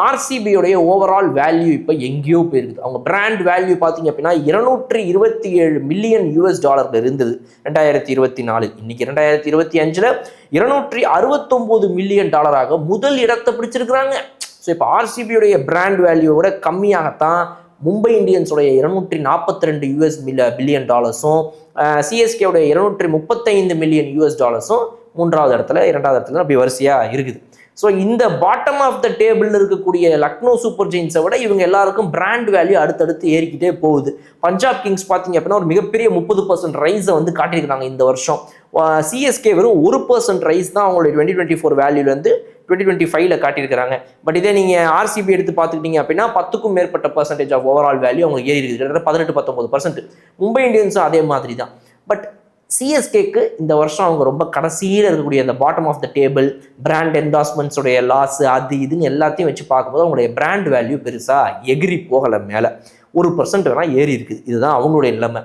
ஆர்சிபியோடைய overall value இப்போ எங்கேயோ போயிருக்குது. அவங்க பிராண்ட் வேல்யூ பார்த்தீங்க அப்படின்னா $227 மில்லியன் இருந்தது 2024. இன்னைக்கு 2025 $269 மில்லியன் முதல் இடத்தை பிடிச்சிருக்கிறாங்க. ஸோ இப்போ ஆர்சிபியோடைய பிராண்ட் வேல்யூவோட கம்மியாகத்தான் மும்பை இந்தியன்ஸோடைய $242 பில்லியன், சிஎஸ்கேவுடைய $235 மில்லியன் மூன்றாவது இடத்துல, இரண்டாவது இடத்துல அப்படி வரிசையாக இருக்குது. ஸோ இந்த பாட்டம் ஆஃப் த டேபிள் இருக்கக்கூடிய லக்னோ சூப்பர் ஜெயின்ஸை விட இவங்க எல்லாருக்கும் பிராண்ட் வேல்யூ அடுத்தடுத்து ஏறிக்கிட்டே போகுது. பஞ்சாப் கிங்ஸ் பார்த்தீங்க அப்படின்னா ஒரு மிகப்பெரிய 30% ரைஸை வந்து காட்டியிருக்காங்க இந்த வருஷம். சிஎஸ்கே வெறும் 1% ரைஸ் தான் அவங்களுடைய 2024 வேல்யூலேருந்து 2025 காட்டியிருக்கிறாங்க. பட் இதே நீங்கள் ஆர்சிபி எடுத்து பார்த்துக்கிட்டீங்க அப்படின்னா 10க்கும் மேற்பட்ட பர்சன்டேஜ் ஆஃப் ஓவரால் வேல்யூ அவங்களுக்கு ஏறி இருக்குது, கிட்டத்தட்ட 18-19%. மும்பை இந்தியன்ஸும் அதே மாதிரி தான். பட் சிஎஸ்கேக்கு இந்த வருஷம் அவங்க ரொம்ப கடைசியில் இருக்கக்கூடிய அந்த bottom of the table brand என்டாஸ்மெண்ட்ஸோடைய லாஸ் அது இதுன்னு எல்லாத்தையும் வச்சு பார்க்கும்போது அவங்களுடைய பிராண்ட் வேல்யூ பெருசாக எகிரி போகலை, மேலே 1% வேணால் ஏறி இருக்குது. இதுதான் அவங்களுடைய நிலைமை.